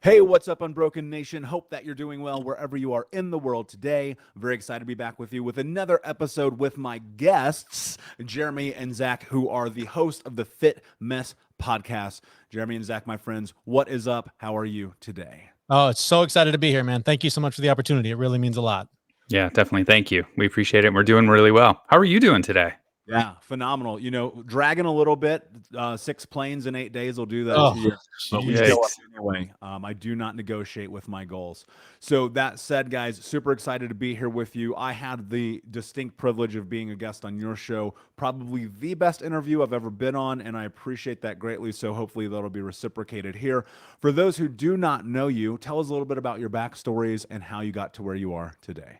Hey, what's up, Unbroken Nation? Hope that you're doing well wherever you are in the world today. Very excited to be back with you with another episode with my guests, Jeremy and Zach, who are the host of the FitMess podcast. Jeremy and Zach, my friends, what is up? How are you today? Oh, it's so excited to be here, man. Thank you so much for the opportunity. It really means a lot. Yeah, definitely. Thank you. We appreciate it. We're doing really well. How are you doing today? Yeah, phenomenal. You know, dragging a little bit. 6 planes in 8 days will do that Oh, to you, but we jeez. show up Yikes. anyway. I do not negotiate with my goals. So that said, guys, super excited to be here with you. I had the distinct privilege of being a guest on your show, probably the best interview I've ever been on, and I appreciate that greatly. So hopefully that'll be reciprocated here. For those who do not know you, tell us a little bit about your backstories and how you got to where you are today.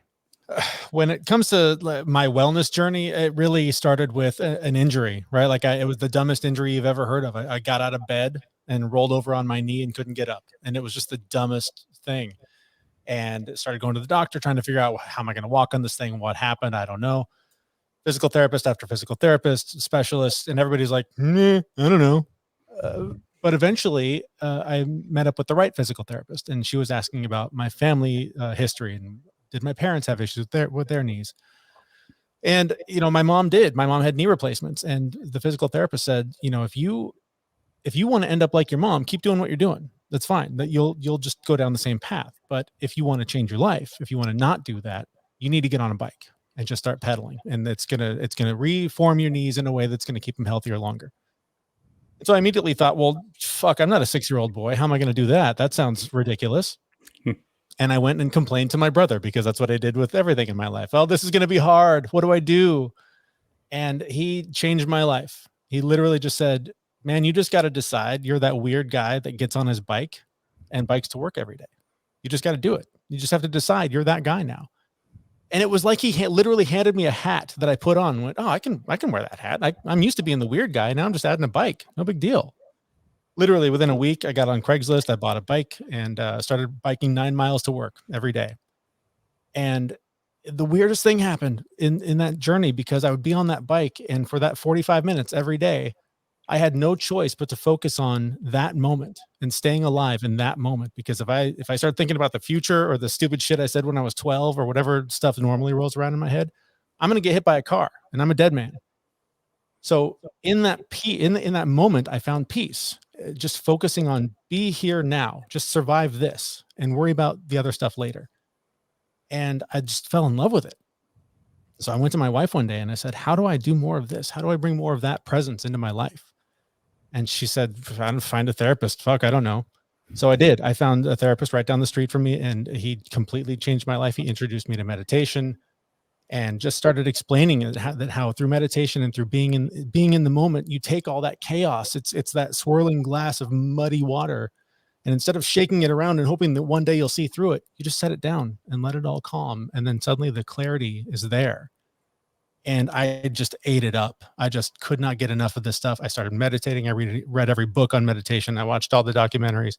When it comes to my wellness journey, it really started with an injury, right? It was the dumbest injury you've ever heard of. I got out of bed and rolled over on my knee and couldn't get up. And it was just the dumbest thing. And started going to the doctor, trying to figure out how am I going to walk on this thing? What happened? I don't know. Physical therapist after physical therapist, specialist, and everybody's like, I don't know. But eventually, I met up with the right physical therapist, and she was asking about my family history and did my parents have issues with their knees? And my mom did. My mom had knee replacements, and the physical therapist said, if you want to end up like your mom, keep doing what you're doing. That's fine. That you'll just go down the same path. But if you want to change your life, if you want to not do that, you need to get on a bike and just start pedaling, and it's gonna reform your knees in a way that's gonna keep them healthier longer. And so I immediately thought, well, fuck, I'm not a 6-year-old boy. How am I going to do that? That sounds ridiculous. And I went and complained to my brother, because that's what I did with everything in my life. Oh, this is going to be hard. What do I do? And he changed my life. He literally just said, man, you just got to decide. You're that weird guy that gets on his bike and bikes to work every day. You just got to do it. You just have to decide you're that guy now. And it was like he literally handed me a hat that I put on and went, oh, I can wear that hat. I'm used to being the weird guy. Now I'm just adding a bike. No big deal. Literally within a week, I got on Craigslist. I bought a bike and started biking 9 miles to work every day. And the weirdest thing happened in that journey, because I would be on that bike, and for that 45 minutes every day, I had no choice but to focus on that moment and staying alive in that moment. Because if I start thinking about the future or the stupid shit I said when I was 12 or whatever stuff normally rolls around in my head, I'm going to get hit by a car and I'm a dead man. So in that in that moment, I found peace, just focusing on be here now, just survive this and worry about the other stuff later. And I just fell in love with it. So I went to my wife one day and I said, how do I do more of this? How do I bring more of that presence into my life? And she said, find a therapist. Fuck, I don't know. So I did. I found a therapist right down the street from me, and he completely changed my life. He introduced me to meditation and just started explaining how through meditation and through being in the moment, you take all that chaos. It's that swirling glass of muddy water. And instead of shaking it around and hoping that one day you'll see through it, you just set it down and let it all calm. And then suddenly the clarity is there. And I just ate it up. I just could not get enough of this stuff. I started meditating. I read every book on meditation. I watched all the documentaries,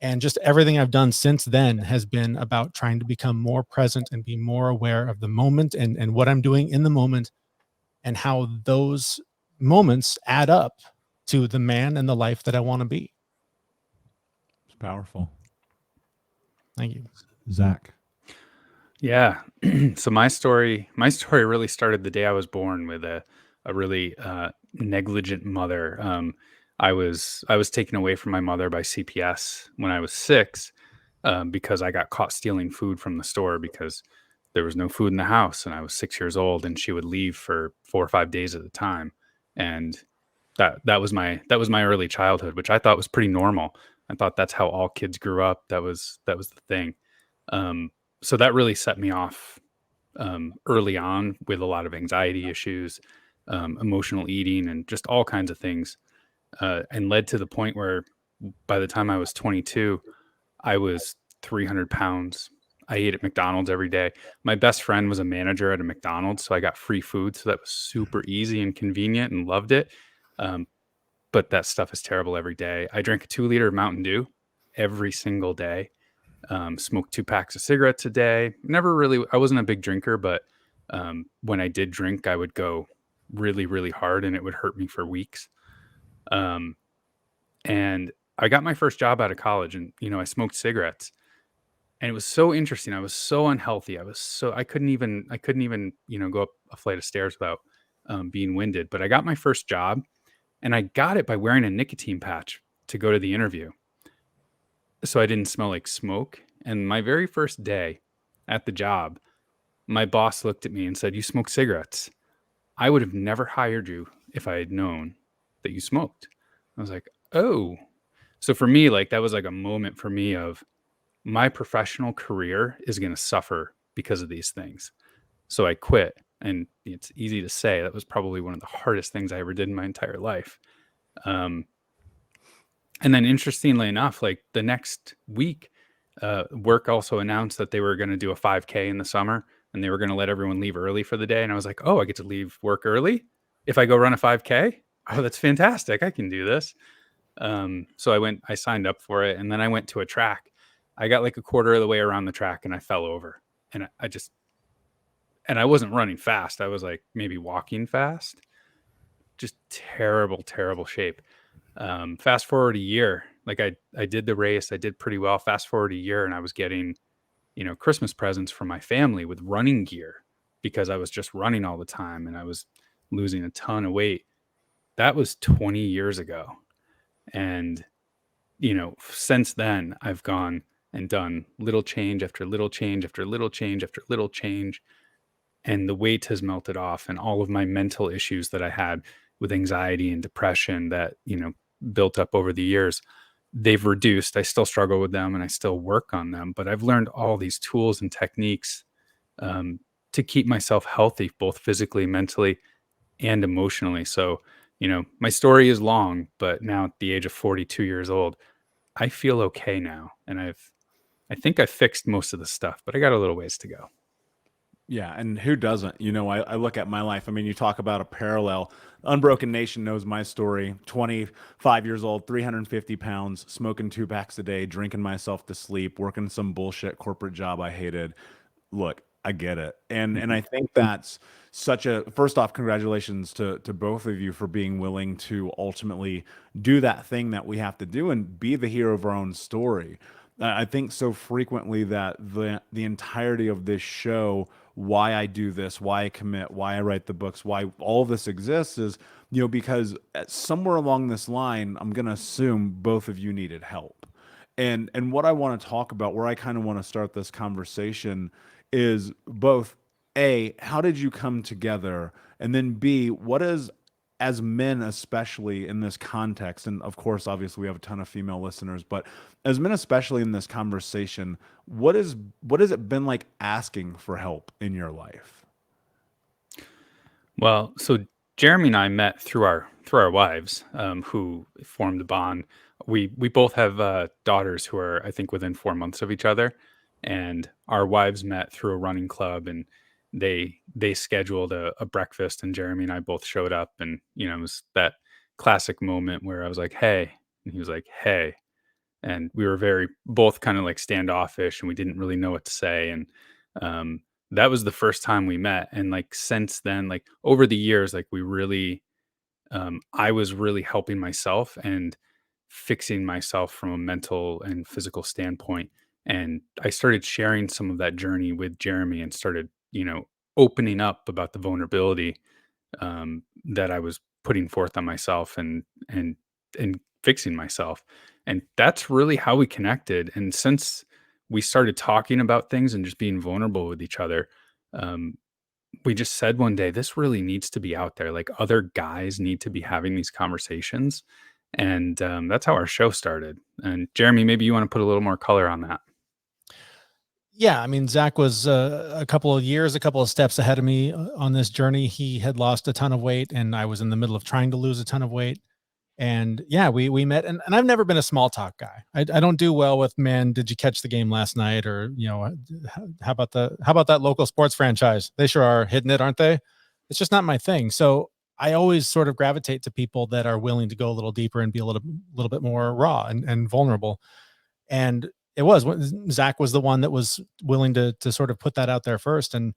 and just everything I've done since then has been about trying to become more present and be more aware of the moment and what I'm doing in the moment, and how those moments add up to the man and the life that I want to be. It's powerful. Thank you. Zach. Yeah. So my story really started the day I was born with a really negligent mother. I was taken away from my mother by CPS when I was 6 because I got caught stealing food from the store because there was no food in the house, and I was 6 years old, and she would leave for 4 or 5 days at a time. And that was my early childhood, which I thought was pretty normal. I thought that's how all kids grew up. That was the thing. So that really set me off early on with a lot of anxiety issues, emotional eating, and just all kinds of things, and led to the point where by the time I was 22, I was 300 pounds. I ate at McDonald's every day. My best friend was a manager at a McDonald's, so I got free food. So that was super easy and convenient, and loved it. But that stuff is terrible every day. I drank a 2-liter Mountain Dew every single day. Smoked 2 packs of cigarettes a day. I wasn't a big drinker, but when I did drink, I would go really, really hard, and it would hurt me for weeks. And I got my first job out of college, and I smoked cigarettes, and it was so interesting. I was so unhealthy. I couldn't even go up a flight of stairs without being winded. But I got my first job, and I got it by wearing a nicotine patch to go to the interview, so I didn't smell like smoke. And my very first day at the job, my boss looked at me and said, "You smoke cigarettes. I would have never hired you if I had known that you smoked." I was like, "Oh." So for me, like, that was like a moment for me of my professional career is going to suffer because of these things. So I quit. And it's easy to say that was probably one of the hardest things I ever did in my entire life. Um, and then interestingly enough, like the next week, work also announced that they were going to do a 5K in the summer, and they were going to let everyone leave early for the day. And I was like, oh, I get to leave work early if I go run a 5K. Oh, that's fantastic. I can do this. So I signed up for it, and then I went to a track. I got like a quarter of the way around the track and I fell over, and I wasn't running fast. I was like maybe walking fast, just terrible, terrible shape. Fast forward a year, like I did the race. I did pretty well. Fast forward a year, and I was getting, Christmas presents from my family with running gear because I was just running all the time and I was losing a ton of weight. That was 20 years ago. And, since then I've gone and done little change after little change after little change after little change. And the weight has melted off, and all of my mental issues that I had with anxiety and depression that, built up over the years, they've reduced. I still struggle with them and I still work on them, but I've learned all these tools and techniques um, to keep myself healthy, both physically, mentally, and emotionally. So, my story is long, but now at the age of 42 years old, I feel okay now. And I think I fixed most of the stuff, but I got a little ways to go. Yeah, and who doesn't? I look at my life. I mean, you talk about a parallel. Unbroken Nation knows my story. 25 years old, 350 pounds, smoking 2 packs a day, drinking myself to sleep, working some bullshit corporate job I hated. Look, I get it. And I think that's such a first off, congratulations to both of you for being willing to ultimately do that thing that we have to do and be the hero of our own story. I think so frequently that the entirety of this show, why I do this, why I commit, why I write the books, why all of this exists is, because somewhere along this line, I'm gonna assume both of you needed help. And what I want to talk about, where I kind of want to start this conversation, is both A, how did you come together? And then B, what is, as men, especially in this context, and of course, obviously, we have a ton of female listeners, but as men, especially in this conversation, what has it been like asking for help in your life? Well, so Jeremy and I met through our wives, who formed a bond. We both have daughters who are, I think, within 4 months of each other, and our wives met through a running club, and they scheduled a breakfast, and Jeremy and I both showed up, and it was that classic moment where I was like, "Hey," and he was like, "Hey," and we were very both kind of like standoffish, and we didn't really know what to say, and um, that was the first time we met. And like since then, like over the years, like we really I was really helping myself and fixing myself from a mental and physical standpoint. And I started sharing some of that journey with Jeremy and started, opening up about the vulnerability that I was putting forth on myself and fixing myself. And that's really how we connected. And since we started talking about things and just being vulnerable with each other, um, we just said one day, this really needs to be out there. Like other guys need to be having these conversations. And that's how our show started. And Jeremy, maybe you want to put a little more color on that. Yeah, I mean, Zach was a couple of steps ahead of me on this journey. He had lost a ton of weight, and I was in the middle of trying to lose a ton of weight. And yeah, we met, and I've never been a small talk guy. I don't do well with, man, did you catch the game last night? Or, how about that local sports franchise? They sure are hitting it, aren't they? It's just not my thing. So I always sort of gravitate to people that are willing to go a little deeper and be a little bit more raw and vulnerable. And Zach was the one that was willing to sort of put that out there first, and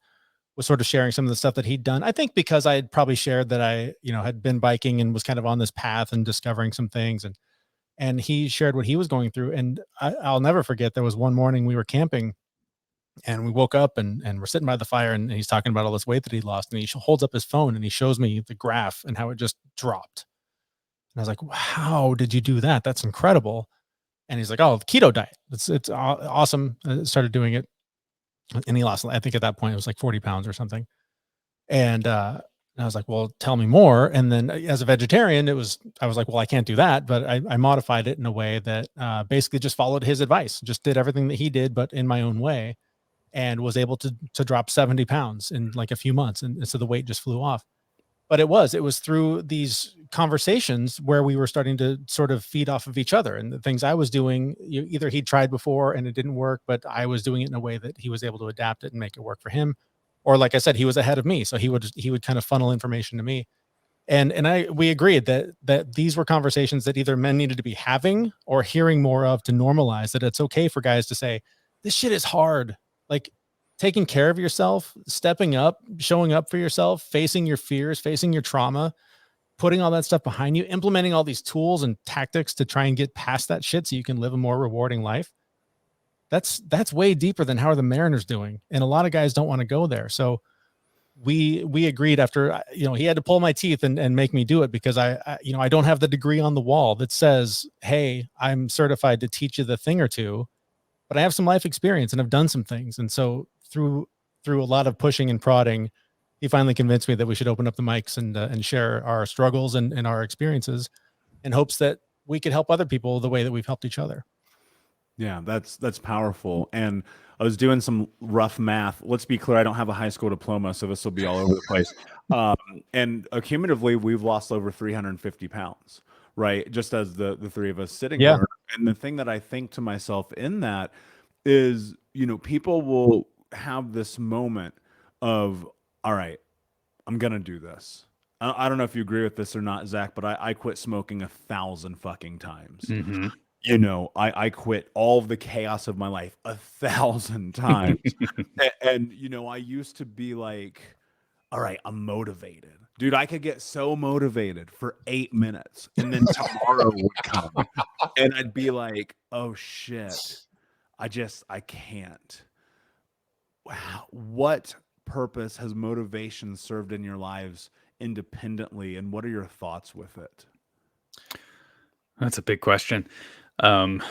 was sort of sharing some of the stuff that he'd done. I think because I had probably shared that I, had been biking and was kind of on this path and discovering some things. and he shared what he was going through. And I'll never forget, there was one morning we were camping, and we woke up and we're sitting by the fire, and he's talking about all this weight that he lost, and he holds up his phone and he shows me the graph and how it just dropped. And I was like, how did you do that? That's incredible. And he's like, oh, the keto diet. It's awesome. I started doing it, and he lost, I think at that point it was like 40 pounds or something. And I was like, well, tell me more. And then as a vegetarian, I was like, well, I can't do that. But I modified it in a way that basically just followed his advice, just did everything that he did, but in my own way, and was able to drop 70 pounds in like a few months. And so the weight just flew off. But it was through these conversations where we were starting to sort of feed off of each other, and the things I was doing, either he'd tried before and it didn't work, but I was doing it in a way that he was able to adapt it and make it work for him. Or like I said, he was ahead of me, so he would kind of funnel information to me. And we agreed that these were conversations that either men needed to be having or hearing more of, to normalize that it's okay for guys to say, this shit is hard. Like, taking care of yourself, stepping up, showing up for yourself, facing your fears, facing your trauma, putting all that stuff behind you, implementing all these tools and tactics to try and get past that shit so you can live a more rewarding life. That's way deeper than how are the Mariners doing. And a lot of guys don't want to go there. So we agreed after, he had to pull my teeth and make me do it, because I don't have the degree on the wall that says, hey, I'm certified to teach you the thing or two, but I have some life experience and I've done some things. And so through a lot of pushing and prodding, he finally convinced me that we should open up the mics and share our struggles and our experiences, in hopes that we could help other people the way that we've helped each other. Yeah, that's powerful. And I was doing some rough math. Let's be clear, I don't have a high school diploma, so this will be all over the place. And cumulatively, we've lost over 350 pounds, right? Just as the three of us sitting Yeah. here. And the thing that I think to myself in that is, people will have this moment of, all right, I'm going to do this. I don't know if you agree with this or not, Zach, but I quit smoking 1,000 fucking times. Mm-hmm. I quit all of the chaos of my life 1,000 times. and, I used to be like, all right, I'm motivated. Dude, I could get so motivated for 8 minutes, and then tomorrow would come. And I'd be like, oh shit, I can't. Wow. What purpose has motivation served in your lives independently, and what are your thoughts with it? That's a big question. You're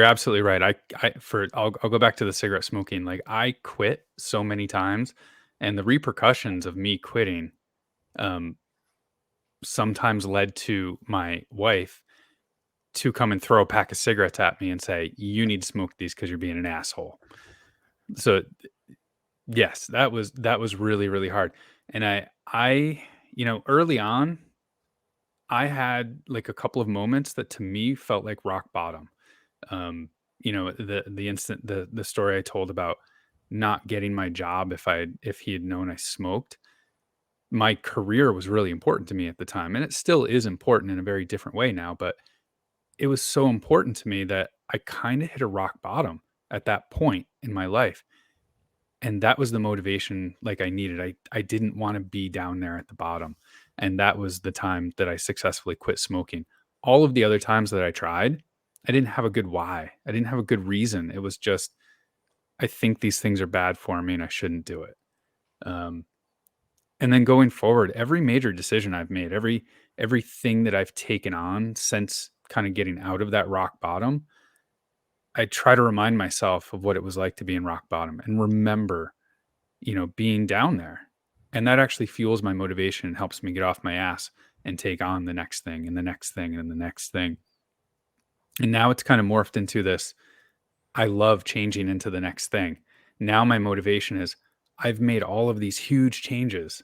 absolutely right. I'll go back to the cigarette smoking. Like, I quit so many times, and the repercussions of me quitting, sometimes led to my wife to come and throw a pack of cigarettes at me and say, you need to smoke these because you're being an asshole. So yes, that was really, really hard. And I, early on, I had like a couple of moments that to me felt like rock bottom. The story I told about not getting my job if he had known I smoked. My career was really important to me at the time, and it still is important in a very different way now, but it was so important to me that I kind of hit a rock bottom at that point in my life. And that was the motivation like I needed. I didn't want to be down there at the bottom. And that was the time that I successfully quit smoking. All of the other times that I tried, I didn't have a good why. I didn't have a good reason. It was just, I think these things are bad for me and I shouldn't do it. And then going forward, every major decision I've made, everything that I've taken on since kind of getting out of that rock bottom, I try to remind myself of what it was like to be in rock bottom and remember, being down there. And that actually fuels my motivation and helps me get off my ass and take on the next thing and the next thing and the next thing. And now it's kind of morphed into this, I love changing into the next thing. Now my motivation is, I've made all of these huge changes,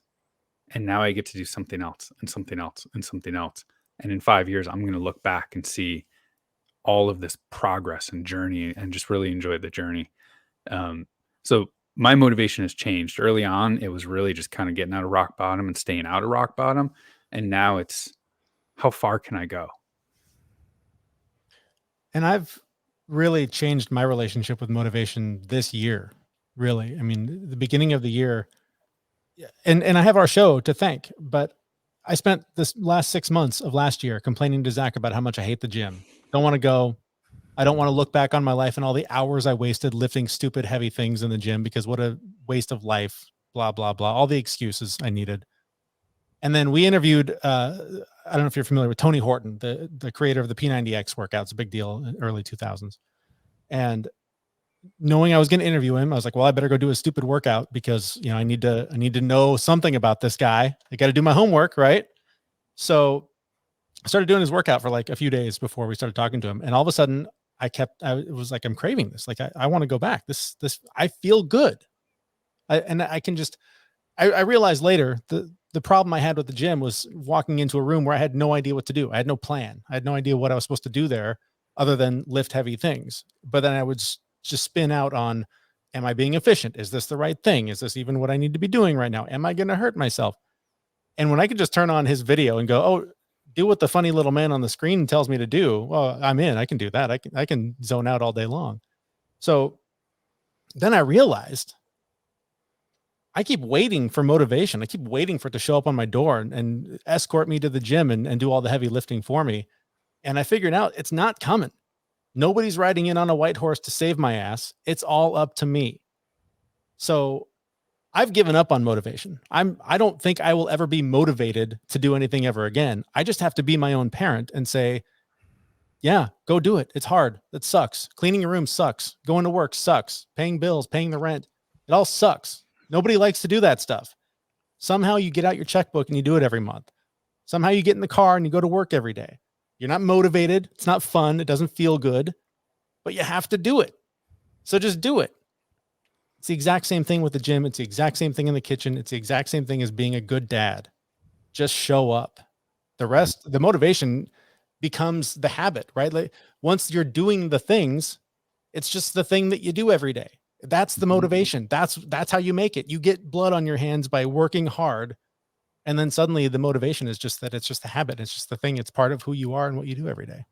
and now I get to do something else and something else and something else. And in 5 years, I'm going to look back and see all of this progress and journey and just really enjoy the journey. So my motivation has changed. Early on, it was really just kind of getting out of rock bottom and staying out of rock bottom. And now it's, how far can I go? And I've really changed my relationship with motivation this year. Really. I mean, the beginning of the year, and I have our show to thank, but I spent this last 6 months of last year complaining to Zach about how much I hate the gym. Don't want to go. I don't want to look back on my life and all the hours I wasted lifting stupid heavy things in the gym because what a waste of life, blah, blah, blah. All the excuses I needed. And then we interviewed, I don't know if you're familiar with Tony Horton, the creator of the P90X workout. It's a big deal in early 2000s. And knowing I was going to interview him, I was like, well, I better go do a stupid workout because, you know, I need to know something about this guy. I got to do my homework, right? So I started doing his workout for like a few days before we started talking to him. And all of a sudden it was like, I'm craving this. Like, I want to go back. I feel good. I realized later the problem I had with the gym was walking into a room where I had no idea what to do. I had no plan. I had no idea what I was supposed to do there other than lift heavy things. But then I would just spin out on, am I being efficient? Is this the right thing? Is this even what I need to be doing right now? Am I going to hurt myself? And when I could just turn on his video and go, oh, do what the funny little man on the screen tells me to do. Well, I'm in, I can do that. I can zone out all day long. So then I realized I keep waiting for motivation. I keep waiting for it to show up on my door and escort me to the gym and do all the heavy lifting for me. And I figured out it's not coming. Nobody's riding in on a white horse to save my ass. It's all up to me. So I've given up on motivation. I don't think I will ever be motivated to do anything ever again. I just have to be my own parent and say, yeah, go do it. It's hard. It sucks. Cleaning your room sucks. Going to work sucks. Paying bills, paying the rent. It all sucks. Nobody likes to do that stuff. Somehow you get out your checkbook and you do it every month. Somehow you get in the car and you go to work every day. You're not motivated. It's not fun. It doesn't feel good, but you have to do it. So just do it. It's the exact same thing with the gym. It's the exact same thing in the kitchen. It's the exact same thing as being a good dad. Just show up. The rest, the motivation becomes the habit, right? Like once you're doing the things, it's just the thing that you do every day. That's the motivation. That's how you make it. You get blood on your hands by working hard. And then suddenly the motivation is just that it's just a habit. It's just the thing. It's part of who you are and what you do every day.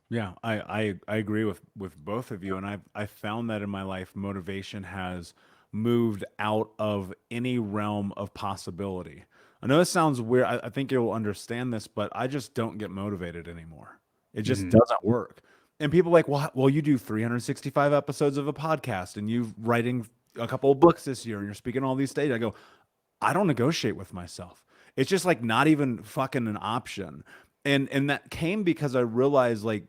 Yeah, I agree with both of you, and I've found that in my life, motivation has moved out of any realm of possibility. I know this sounds weird. I think you'll understand this, but I just don't get motivated anymore. It just doesn't work. And people are like, well, you do 365 episodes of a podcast, and you're writing a couple of books this year, and you're speaking on all these stages. I go, I don't negotiate with myself. It's just like not even fucking an option. And that came because I realized like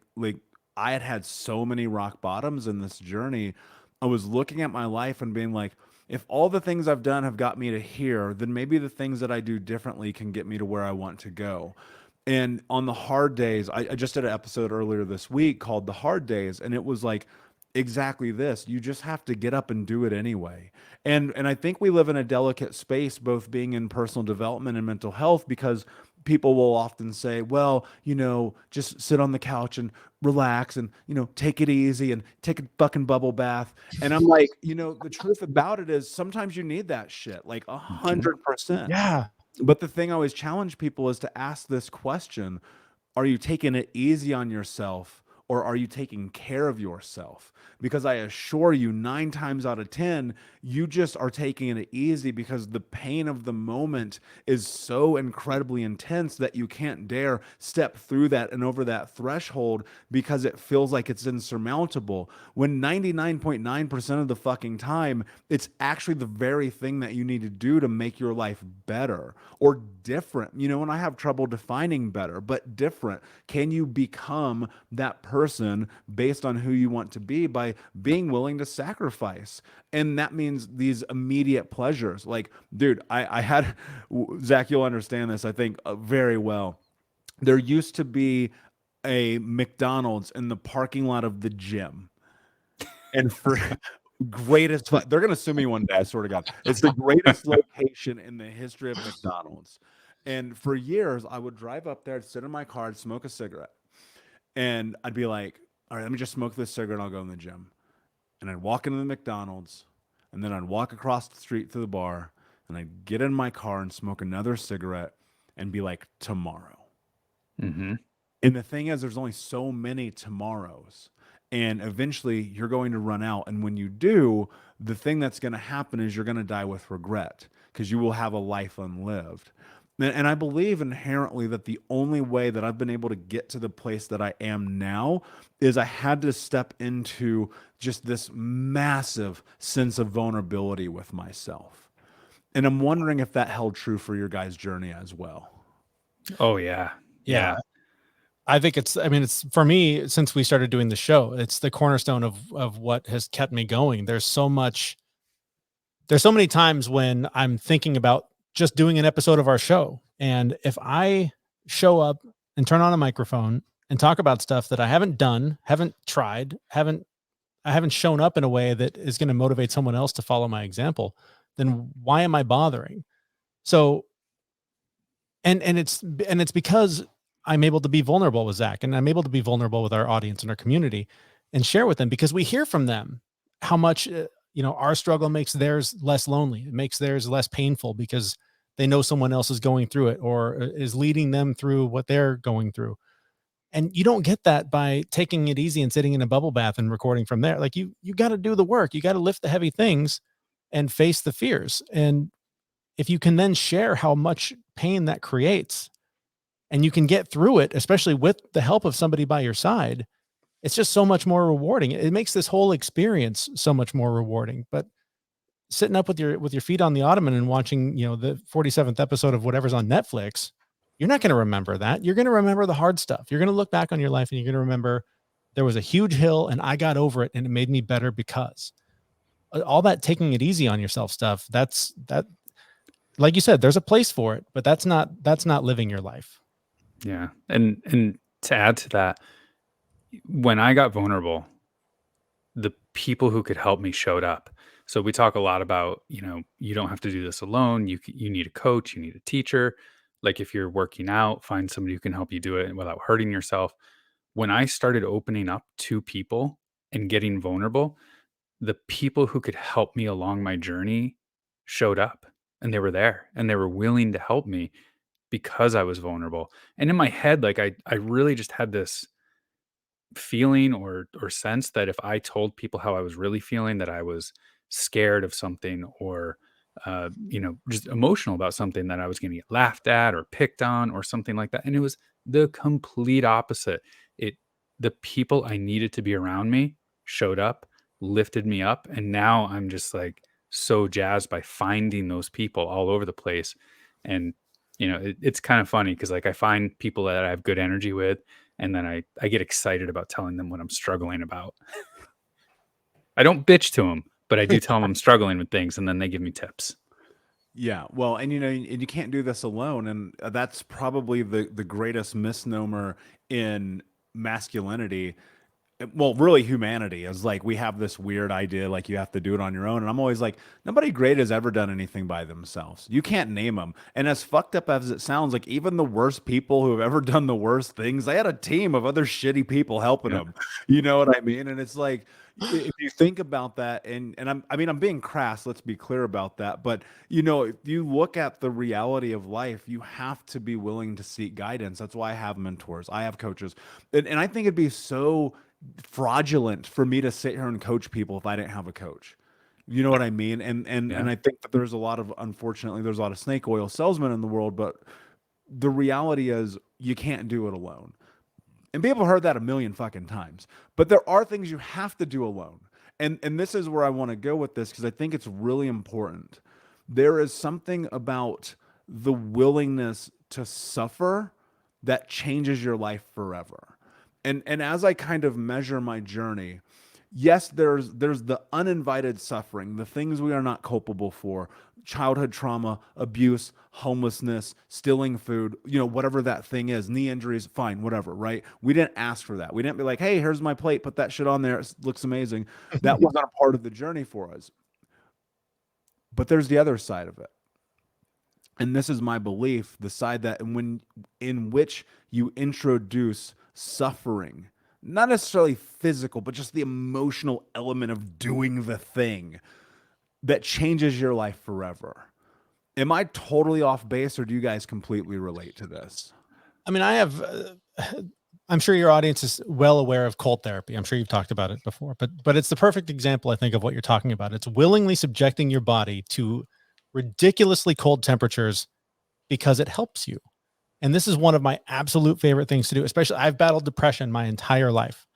I had so many rock bottoms in this journey. I was looking at my life and being like, if all the things I've done have got me to here, then maybe the things that I do differently can get me to where I want to go. And on the hard days, I just did an episode earlier this week called The Hard Days, and it was like exactly this. You just have to get up and do it anyway. And I think we live in a delicate space, both being in personal development and mental health, because people will often say, well, you know, just sit on the couch and relax and, you know, take it easy and take a fucking bubble bath. And I'm like, you know, the truth about it is sometimes you need that shit, like 100%. Yeah. But the thing I always challenge people is to ask this question: are you taking it easy on yourself, or are you taking care of yourself? Because I assure you, 9 times out of 10, you just are taking it easy because the pain of the moment is so incredibly intense that you can't dare step through that and over that threshold because it feels like it's insurmountable. When 99.9% of the fucking time, it's actually the very thing that you need to do to make your life better or different. You know, and I have trouble defining better, but different. Can you become that person based on who you want to be by being willing to sacrifice? And that means these immediate pleasures. Like, dude, I had, Zach, you'll understand this, I think, very well. There used to be a McDonald's in the parking lot of the gym. And for greatest, they're going to sue me one day, I swear to God. It's the greatest location in the history of McDonald's. And for years, I would drive up there, sit in my car, I'd smoke a cigarette. And I'd be like, all right, let me just smoke this cigarette and I'll go in the gym. And I'd walk into the McDonald's, and then I'd walk across the street to the bar, and I'd get in my car and smoke another cigarette and be like, tomorrow. And the thing is, there's only so many tomorrows. And eventually you're going to run out. And when you do, the thing that's going to happen is you're going to die with regret because you will have a life unlived. And I believe inherently that the only way that I've been able to get to the place that I am now is I had to step into just this massive sense of vulnerability with myself. And I'm wondering if that held true for your guys' journey as well. Oh yeah. Yeah. Yeah. I think it's for me, since we started doing the show, it's the cornerstone of what has kept me going. There's so many times when I'm thinking about just doing an episode of our show. And if I show up and turn on a microphone and talk about stuff that I haven't done, haven't tried, I haven't shown up in a way that is going to motivate someone else to follow my example, then why am I bothering? So, and it's because I'm able to be vulnerable with Zach, and I'm able to be vulnerable with our audience and our community and share with them, because we hear from them how much, our struggle makes theirs less lonely. It makes theirs less painful because they know someone else is going through it, or is leading them through what they're going through. And you don't get that by taking it easy and sitting in a bubble bath and recording from there. Like, you got to do the work. You got to lift the heavy things and face the fears. And if you can then share how much pain that creates, and you can get through it, especially with the help of somebody by your side, it's just so much more rewarding. It makes this whole experience so much more rewarding. But sitting up with your feet on the ottoman and watching, the 47th episode of whatever's on Netflix, you're not going to remember that. You're going to remember the hard stuff. You're going to look back on your life and you're going to remember there was a huge hill and I got over it and it made me better because all that taking it easy on yourself stuff, that, like you said, there's a place for it, but that's not living your life. Yeah. And to add to that, when I got vulnerable, the people who could help me showed up. So we talk a lot about, you don't have to do this alone. You need a coach, you need a teacher. Like if you're working out, find somebody who can help you do it without hurting yourself. When I started opening up to people and getting vulnerable, the people who could help me along my journey showed up, and they were there and they were willing to help me because I was vulnerable. And in my head, like I really just had this feeling or sense that if I told people how I was really feeling, that I was scared of something, or just emotional about something, that I was going to get laughed at or picked on or something like that. And it was the complete opposite. It The people I needed to be around me showed up, lifted me up, and now I'm just like so jazzed by finding those people all over the place. And it's kind of funny because like I find people that I have good energy with, and then I get excited about telling them what I'm struggling about. I don't bitch to them, but I do tell them I'm struggling with things, and then they give me tips. Yeah, well, and and you can't do this alone, and that's probably the greatest misnomer in masculinity. Well, really humanity is like we have this weird idea like you have to do it on your own, and I'm always like, nobody great has ever done anything by themselves. You can't name them. And as fucked up as it sounds, like even the worst people who have ever done the worst things, they had a team of other shitty people helping Yeah. them. You know what I mean? And it's like, if you think about that, and I'm being crass, let's be clear about that, but if you look at the reality of life, you have to be willing to seek guidance. That's why I have mentors, I have coaches, and I think it'd be so fraudulent for me to sit here and coach people if I didn't have a coach. You know what I mean? And Yeah. I think that unfortunately there's a lot of snake oil salesmen in the world, but the reality is you can't do it alone. And people have heard that a million fucking times. But there are things you have to do alone. And this is where I want to go with this because I think it's really important. There is something about the willingness to suffer that changes your life forever. And as I kind of measure my journey, yes, there's the uninvited suffering, the things we are not culpable for, childhood trauma, abuse, homelessness, stealing food, whatever that thing is, knee injuries, fine, whatever, right? We didn't ask for that. We didn't be like, hey, here's my plate, put that shit on there, it looks amazing. That wasn't a part of the journey for us. But there's the other side of it. And this is my belief, the side that in which you introduce suffering, not necessarily physical, but just the emotional element of doing the thing that changes your life forever. Am I totally off base, or do you guys completely relate to this? I mean, I'm sure your audience is well aware of cold therapy. I'm sure you've talked about it before, but it's the perfect example, I think, of what you're talking about. It's willingly subjecting your body to ridiculously cold temperatures because it helps you. And this is one of my absolute favorite things to do, especially I've battled depression my entire life.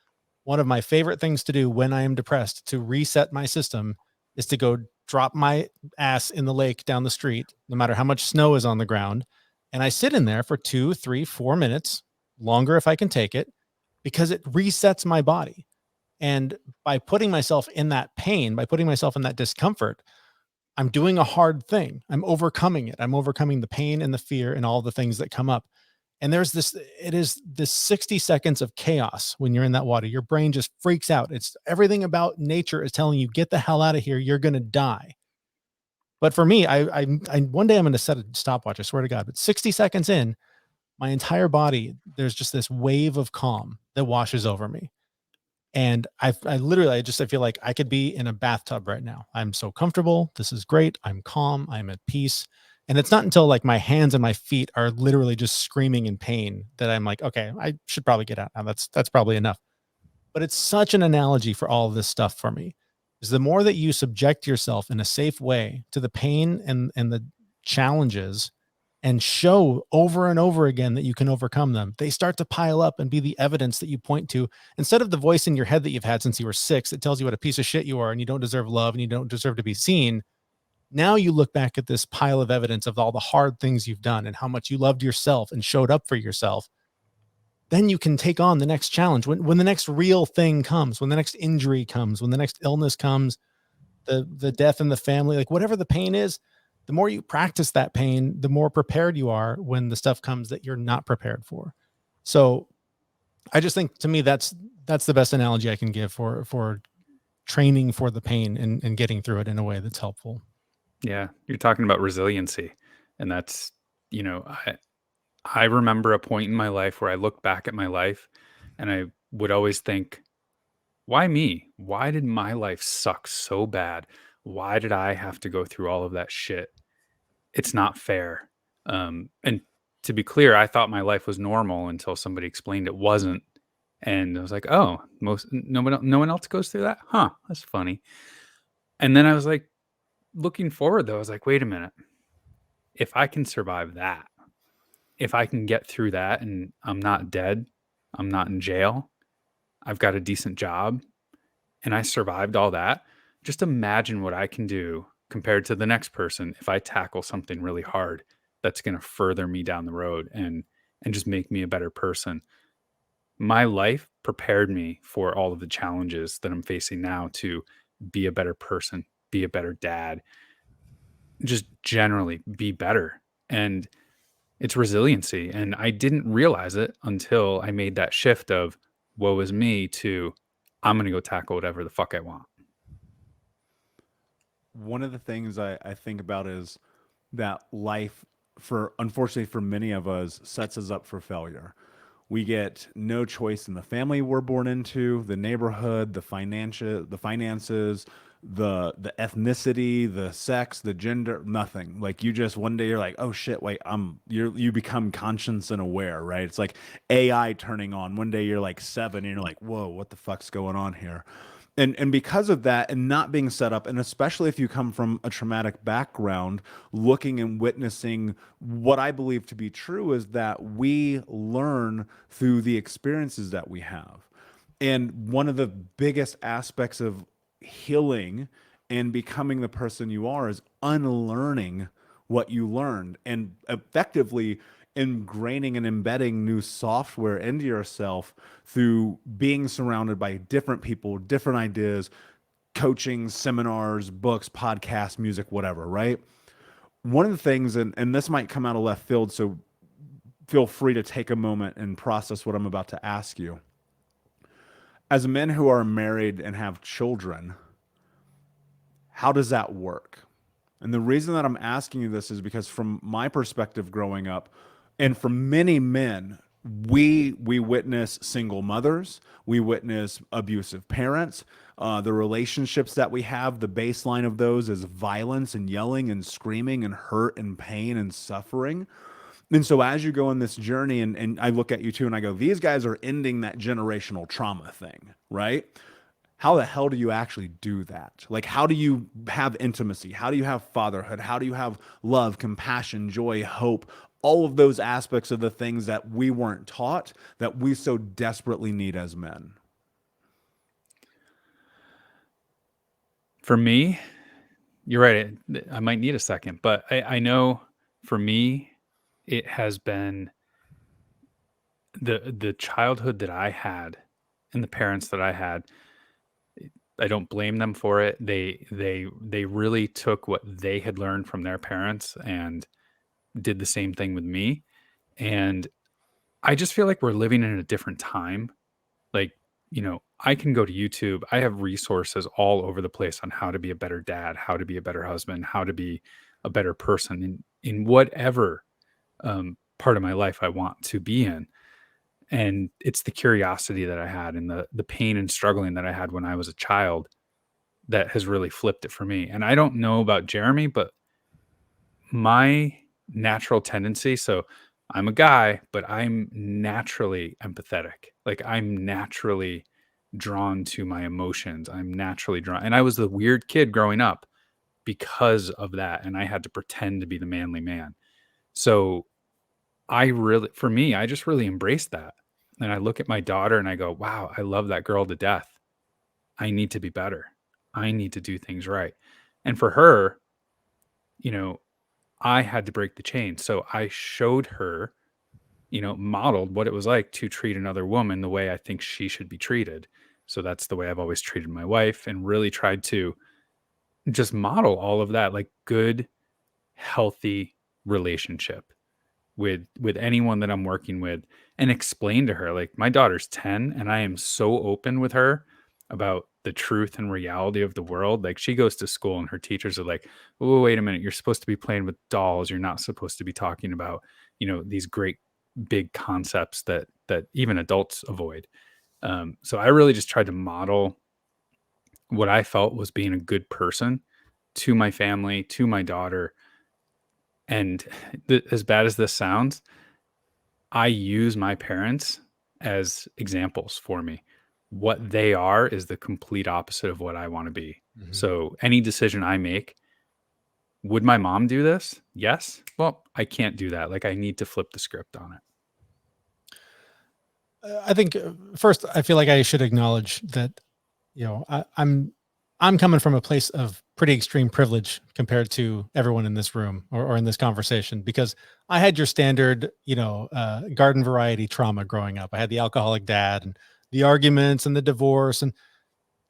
One of my favorite things to do when I am depressed to reset my system is to go drop my ass in the lake down the street, no matter how much snow is on the ground. And I sit in there for 2, 3, 4 minutes, longer if I can take it, because it resets my body. And by putting myself in that pain, by putting myself in that discomfort, I'm doing a hard thing. I'm overcoming it. I'm overcoming the pain and the fear and all the things that come up. And it is this 60 seconds of chaos when you're in that water. Your brain just freaks out. It's everything about nature is telling you, get the hell out of here. You're going to die. But for me, I one day I'm going to set a stopwatch. I swear to God, but 60 seconds in, my entire body, there's just this wave of calm that washes over me. And I feel like I could be in a bathtub right now. I'm so comfortable. This is great. I'm calm. I'm at peace. And it's not until like my hands and my feet are literally just screaming in pain that I'm like, okay, I should probably get out now. That's probably enough. But it's such an analogy for all of this stuff for me. Is the more that you subject yourself in a safe way to the pain and the challenges and show over and over again that you can overcome them, they start to pile up and be the evidence that you point to. Instead of the voice in your head that you've had since you were 6 that tells you what a piece of shit you are and you don't deserve love and you don't deserve to be seen. Now you look back at this pile of evidence of all the hard things you've done and how much you loved yourself and showed up for yourself. Then you can take on the next challenge. When the next real thing comes, when the next injury comes, when the next illness comes, the death in the family, like whatever the pain is, the more you practice that pain, the more prepared you are when the stuff comes that you're not prepared for. So I just think, to me, that's the best analogy I can give for training for the pain and getting through it in a way that's helpful. Yeah, you're talking about resiliency, and that's, I remember a point in my life where I looked back at my life and I would always think, why me? Why did my life suck so bad? Why did I have to go through all of that shit? It's not fair. And to be clear, I thought my life was normal until somebody explained it wasn't. And I was like, oh, no one else goes through that? Huh, that's funny. And then I was like, looking forward though, I was like, wait a minute. If I can survive that, if I can get through that and I'm not dead, I'm not in jail, I've got a decent job, and I survived all that, just imagine what I can do compared to the next person if I tackle something really hard that's going to further me down the road and just make me a better person. My life prepared me for all of the challenges that I'm facing now to be a better person, be a better dad, just generally be better. And it's resiliency. And I didn't realize it until I made that shift of woe is me to I'm going to go tackle whatever the fuck I want. One of the things I think about is that life, unfortunately for many of us, sets us up for failure. We get no choice in the family we're born into, the neighborhood, the finances, the ethnicity, the sex, the gender, nothing. Like you just one day you're like, oh shit, wait, you become conscious and aware, right? It's like AI turning on. One day you're like 7 and you're like, whoa, what the fuck's going on here? And because of that and not being set up, and especially if you come from a traumatic background, looking and witnessing what I believe to be true is that we learn through the experiences that we have. And one of the biggest aspects of healing and becoming the person you are is unlearning what you learned and effectively ingraining and embedding new software into yourself through being surrounded by different people, different ideas, coaching, seminars, books, podcasts, music, whatever, right? One of the things, and this might come out of left field, so feel free to take a moment and process what I'm about to ask you. As men who are married and have children, how does that work? And the reason that I'm asking you this is because from my perspective growing up, and for many men, we witness single mothers, we witness abusive parents, the relationships that we have, the baseline of those is violence and yelling and screaming and hurt and pain and suffering. And so as you go on this journey, and I look at you too, and I go, these guys are ending that generational trauma thing, right? how the hell do you actually do that? Like, how do you have intimacy? How do you have fatherhood? How do you have love, compassion, joy, hope? All of those aspects of the things that we weren't taught that we so desperately need as men. For me, you're right. I might need a second, but I know for me, it has been the childhood that I had and the parents that I had. I don't blame them for it. They really took what they had learned from their parents and did the same thing with me. And I just feel like we're living in a different time. Like, I can go to YouTube. I have resources all over the place on how to be a better dad, how to be a better husband, how to be a better person in whatever part of my life I want to be in. And it's the curiosity that I had and the pain and struggling that I had when I was a child that has really flipped it for me. And I don't know about Jeremy, but my natural tendency, so I'm a guy, but I'm naturally empathetic. Like I'm naturally drawn to my emotions. I'm naturally drawn. And I was the weird kid growing up because of that. And I had to pretend to be the manly man. So for me, I just really embraced that. And I look at my daughter and I go, wow, I love that girl to death. I need to be better. I need to do things right. And for her, you know, I had to break the chain. So I showed her, modeled what it was like to treat another woman the way I think she should be treated. So that's the way I've always treated my wife and really tried to just model all of that, like good, healthy relationship with anyone that I'm working with, and explain to her, like, my daughter's 10 and I am so open with her about the truth and reality of the world. Like she goes to school and her teachers are like, oh, wait a minute, you're supposed to be playing with dolls. You're not supposed to be talking about, these great big concepts that even adults avoid. So I really just tried to model what I felt was being a good person to my family, to my daughter. And as bad as this sounds, I use my parents as examples for me. What they are is the complete opposite of what I want to be. Mhm. So any decision I make, would my mom do this? Yes. Well, I can't do that. Like I need to flip the script on it. I think first, I feel like I should acknowledge that I'm coming from a place of pretty extreme privilege compared to everyone in this room or in this conversation, because I had your standard, garden variety trauma growing up. I had the alcoholic dad and the arguments and the divorce, and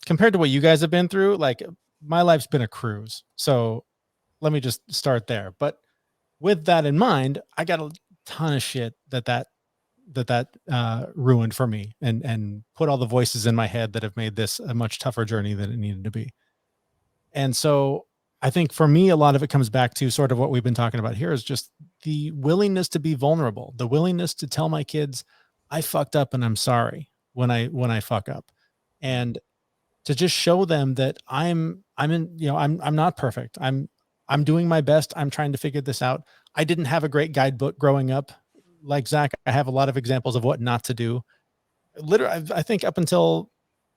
compared to what you guys have been through, like my life's been a cruise. So let me just start there. But with that in mind, I got a ton of shit that ruined for me and put all the voices in my head that have made this a much tougher journey than it needed to be. And so I think for me, a lot of it comes back to sort of what we've been talking about here is just the willingness to be vulnerable, the willingness to tell my kids, I fucked up and I'm sorry when I fuck up. And to just show them that I'm not perfect. I'm doing my best. I'm trying to figure this out. I didn't have a great guidebook growing up. Like Zach, I have a lot of examples of what not to do. Literally, I think up until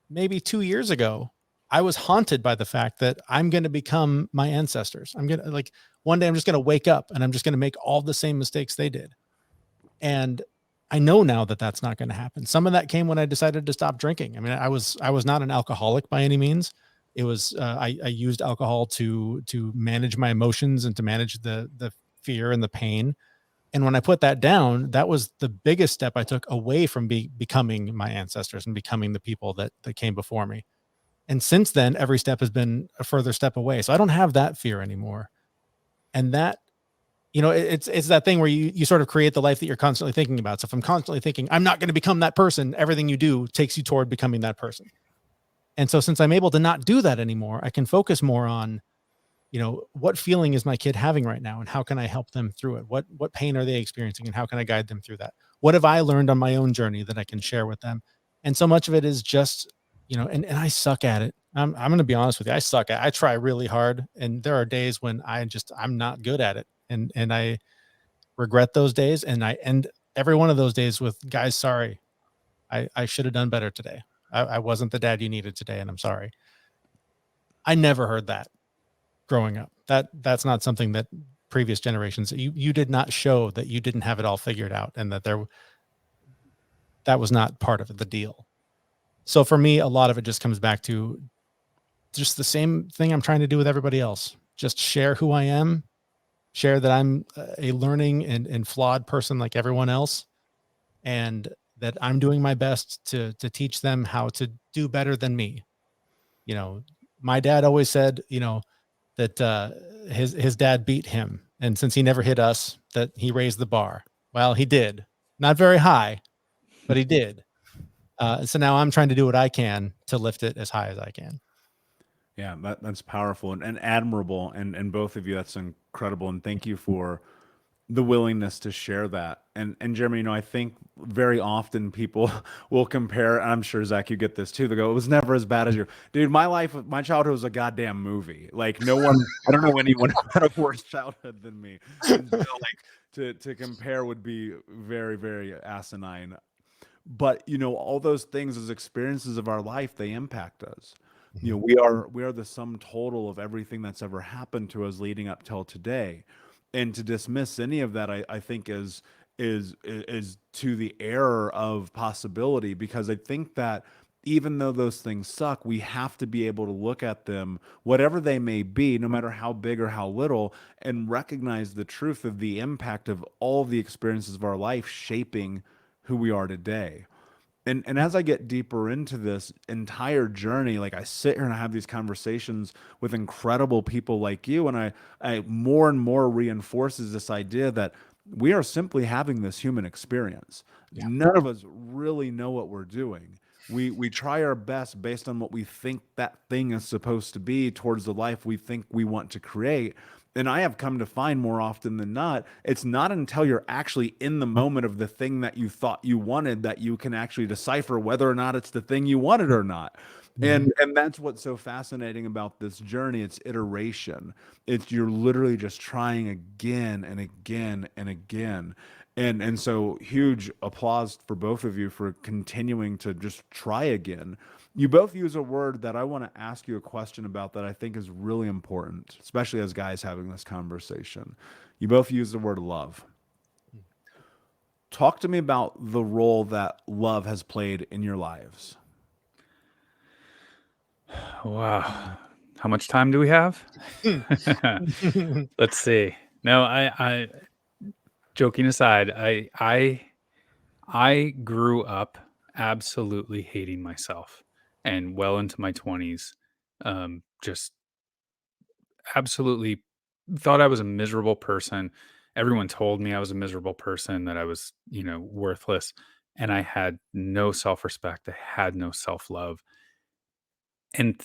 maybe 2 years ago, I was haunted by the fact that I'm going to become my ancestors. I'm going to like one day I'm just going to wake up and I'm just going to make all the same mistakes they did. And I know now that that's not going to happen. Some of that came when I decided to stop drinking. I mean, I was not an alcoholic by any means. It was I used alcohol to manage my emotions and to manage the fear and the pain. And when I put that down, that was the biggest step I took away from becoming my ancestors and becoming the people that came before me. And since then, every step has been a further step away. So I don't have that fear anymore. And that, it's that thing where you sort of create the life that you're constantly thinking about. So if I'm constantly thinking, I'm not going to become that person, everything you do takes you toward becoming that person. And so since I'm able to not do that anymore, I can focus more on, what feeling is my kid having right now and how can I help them through it? What pain are they experiencing and how can I guide them through that? What have I learned on my own journey that I can share with them? And so much of it is just, and I suck at it. I'm going to be honest with you. I try really hard. And there are days when I'm not good at it. And I regret those days. And I end every one of those days with, guys, sorry, I should have done better today. I wasn't the dad you needed today, and I'm sorry. I never heard that growing up. That's not something that previous generations, you did not show that you didn't have it all figured out, and that was not part of the deal. So for me, a lot of it just comes back to just the same thing I'm trying to do with everybody else. Just share who I am, share that I'm a learning and flawed person like everyone else, and that I'm doing my best to teach them how to do better than me. You know, my dad always said, that his dad beat him, and since he never hit us, that he raised the bar. Well, he did, not very high, but he did. So now I'm trying to do what I can to lift it as high as I can. Yeah, that's powerful and admirable. And both of you, that's incredible. And thank you for the willingness to share that. And Jeremy, I think very often people will compare, and I'm sure Zach, you get this too. They go, it was never as bad as your dude. My childhood was a goddamn movie. Like no one, I don't know anyone who had a worse childhood than me. And so like to compare would be very, very asinine. But all those things as experiences of our life, they impact us. We are the sum total of everything that's ever happened to us leading up till today. And to dismiss any of that, I think is to the error of possibility, because I think that even though those things suck, we have to be able to look at them, whatever they may be, no matter how big or how little, and recognize the truth of the impact of all of the experiences of our life shaping who we are today. And as I get deeper into this entire journey, like I sit here and I have these conversations with incredible people like you, and I more and more reinforces this idea that we are simply having this human experience. Yeah. None of us really know what we're doing. We try our best based on what we think that thing is supposed to be towards the life we think we want to create. And I have come to find more often than not, it's not until you're actually in the moment of the thing that you thought you wanted that you can actually decipher whether or not it's the thing you wanted or not. And that's what's so fascinating about this journey. It's iteration. It's you're literally just trying again and again and again. And so huge applause for both of you for continuing to just try again. You both use a word that I want to ask you a question about that I think is really important, especially as guys having this conversation. You both use the word love. Talk to me about the role that love has played in your lives. Wow. How much time do we have? Let's see. No, I joking aside, I grew up absolutely hating myself, and well into my 20s, just absolutely thought I was a miserable person. Everyone told me I was a miserable person, that I was, worthless, and I had no self-respect. I had no self-love. And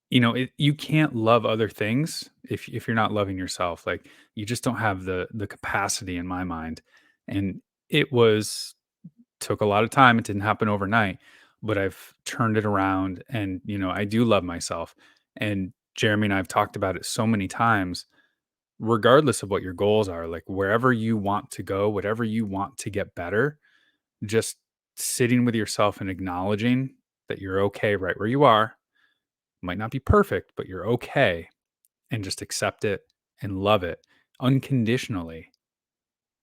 you can't love other things if you're not loving yourself. Like, you just don't have the capacity, in my mind. And it was took a lot of time. It didn't happen overnight, but I've turned it around, and I do love myself. And Jeremy and I've talked about it so many times. Regardless of what your goals are, like wherever you want to go, whatever you want to get better, just sitting with yourself and acknowledging that you're okay right where you are. Might not be perfect, but you're okay, and just accept it and love it unconditionally.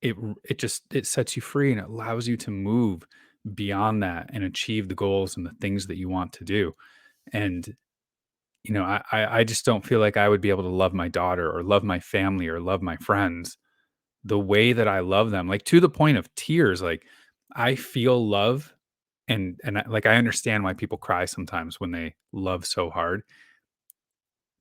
It sets you free, and it allows you to move beyond that and achieve the goals and the things that you want to do. And I just don't feel like I would be able to love my daughter or love my family or love my friends the way that I love them, like to the point of tears. Like, I feel love, I understand why people cry sometimes when they love so hard.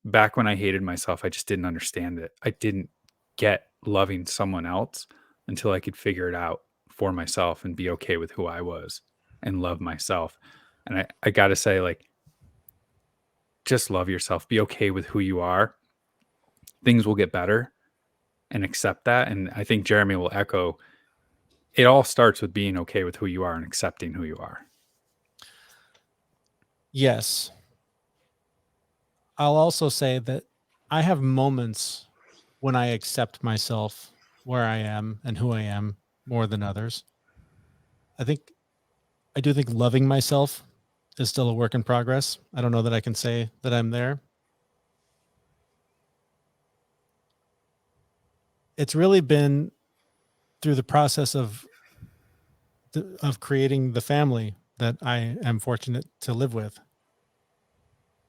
Back when I hated myself, I just didn't understand it. I didn't get loving someone else until I could figure it out for myself and be okay with who I was and love myself. And I got to say, like, just love yourself, be okay with who you are. Things will get better, and accept that. And I think Jeremy will echo, it all starts with being okay with who you are and accepting who you are. Yes. I'll also say that I have moments when I accept myself where I am and who I am more than others. I do think loving myself is still a work in progress. I don't know that I can say that I'm there. It's really been through the process of creating the family that I am fortunate to live with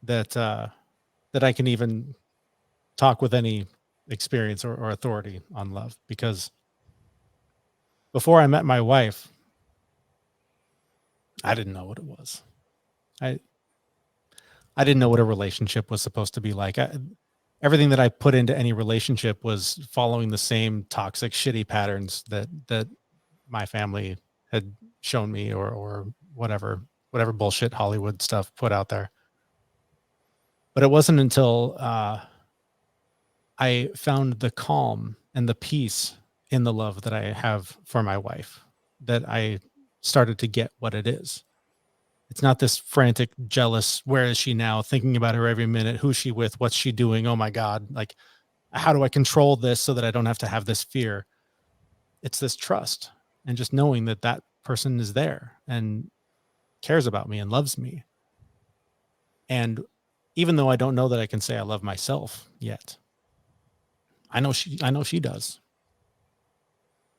that that I can even talk with any experience or authority on love. Because before I met my wife, I didn't know what it was. I didn't know what a relationship was supposed to be like. Everything that I put into any relationship was following the same toxic, shitty patterns that my family had shown me, or whatever bullshit Hollywood stuff put out there. But it wasn't until I found the calm and the peace in the love that I have for my wife that I started to get what it is. It's not this frantic, jealous, where is she now, thinking about her every minute, who's she with, what's she doing, oh my God, like, how do I control this so that I don't have to have this fear? It's this trust and just knowing that that person is there and cares about me and loves me. And even though I don't know that I can say I love myself yet, I know she does.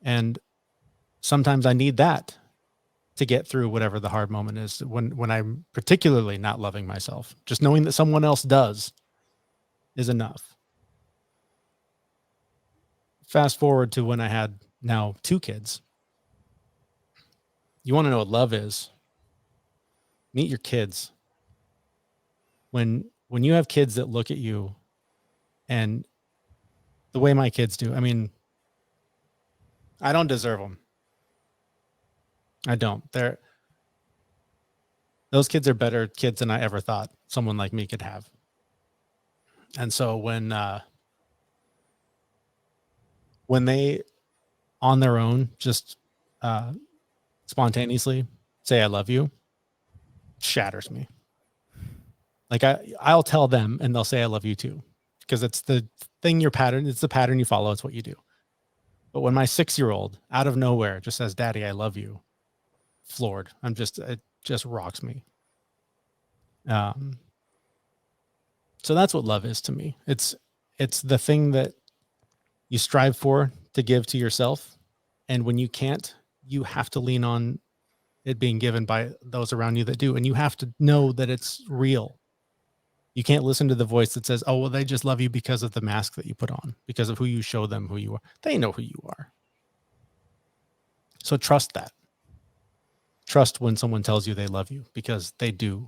And sometimes I need that to get through whatever the hard moment is, when I'm particularly not loving myself. Just knowing that someone else does is enough. Fast forward to when I had now 2 kids. You want to know what love is? Meet your kids. When you have kids that look at you, and the way my kids do, I mean, I don't deserve them. I don't. Those kids are better kids than I ever thought someone like me could have. And so when they on their own just spontaneously say I love you, shatters me. Like I'll tell them and they'll say I love you too, because it's the thing, it's the pattern you follow, it's what you do. But when my 6-year-old out of nowhere just says, Daddy, I love you, floored. It just rocks me. So that's what love is to me. It's the thing that you strive for to give to yourself. And when you can't, you have to lean on it being given by those around you that do. And you have to know that it's real. You can't listen to the voice that says, oh, well, they just love you because of the mask that you put on, because of who you show them who you are. They know who you are. So trust that. Trust when someone tells you they love you, because they do.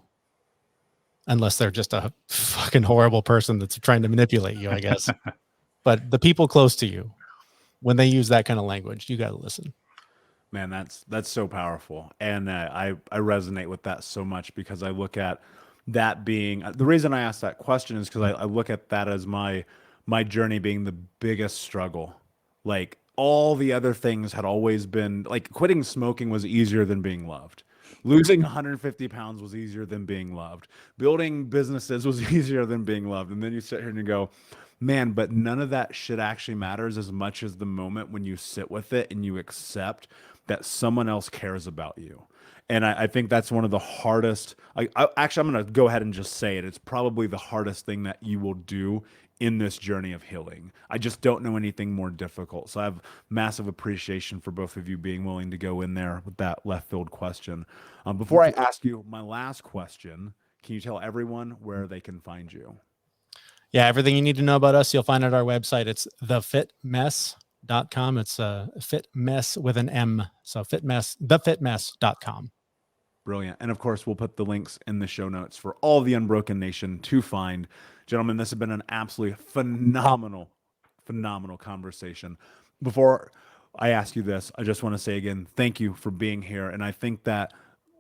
Unless they're just a fucking horrible person that's trying to manipulate you, I guess. But the people close to you, when they use that kind of language, you got to listen. Man, that's so powerful. And I resonate with that so much, because I look at that being the reason I asked that question is because I look at that as my journey being the biggest struggle. Like, all the other things had always been like, quitting smoking was easier than being loved. Losing 150 pounds was easier than being loved. Building businesses was easier than being loved. And then you sit here and you go, man, but none of that shit actually matters as much as the moment when you sit with it and you accept that someone else cares about you. And I think that's one of the hardest. Actually, I'm going to go ahead and just say it. It's probably the hardest thing that you will do in this journey of healing. I just don't know anything more difficult. So I have massive appreciation for both of you being willing to go in there with that left field question. Before I ask you my last question, can you tell everyone where they can find you? Yeah, everything you need to know about us, you'll find at our website. It's thefitmess.com. It's FitMess with an M. So thefitmess.com. Brilliant. And of course, we'll put the links in the show notes for all the Unbroken Nation to find. Gentlemen, this has been an absolutely phenomenal conversation. Before I ask you this, I just want to say again, thank you for being here. And I think that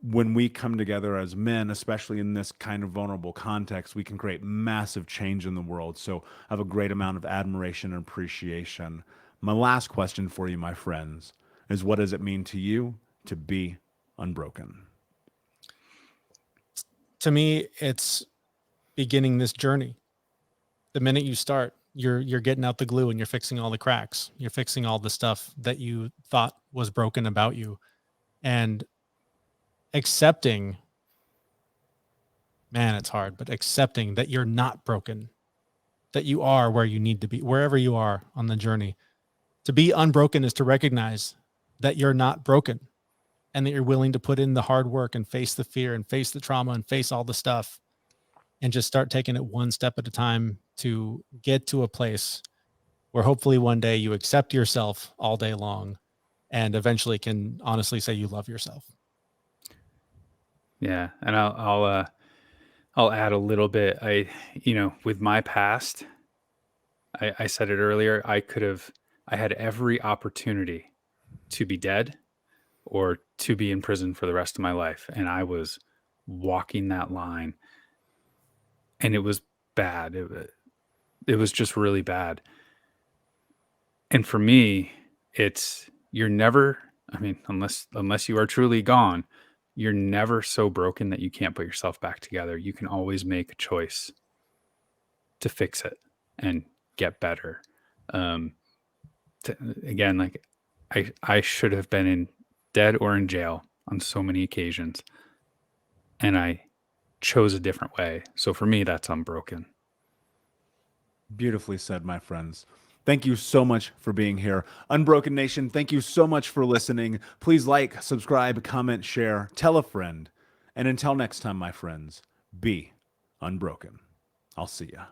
when we come together as men, especially in this kind of vulnerable context, we can create massive change in the world. So I have a great amount of admiration and appreciation. My last question for you, my friends, is what does it mean to you to be unbroken? To me, it's beginning this journey. The minute you start, you're getting out the glue and you're fixing all the cracks. You're fixing all the stuff that you thought was broken about you, and accepting man, it's hard, but accepting that you're not broken, that you are where you need to be, wherever you are on the journey. To be unbroken is to recognize that you're not broken and that you're willing to put in the hard work and face the fear and face the trauma and face all the stuff and just start taking it one step at a time to get to a place where hopefully one day you accept yourself all day long and eventually can honestly say you love yourself. Yeah, and I'll add a little bit. With my past, I said it earlier. I had every opportunity to be dead or to be in prison for the rest of my life, and I was walking that line, and it was bad. It was just really bad. And for me, you're never. I mean, unless you are truly gone, you're never so broken that you can't put yourself back together. You can always make a choice to fix it and get better. Um, Again, like I should have been in dead or in jail on so many occasions, and I chose a different way. So for me, that's unbroken. Beautifully said, my friends. Thank you so much for being here. Unbroken Nation, thank you so much for listening. Please like, subscribe, comment, share, tell a friend. And until next time, my friends, be unbroken. I'll see ya.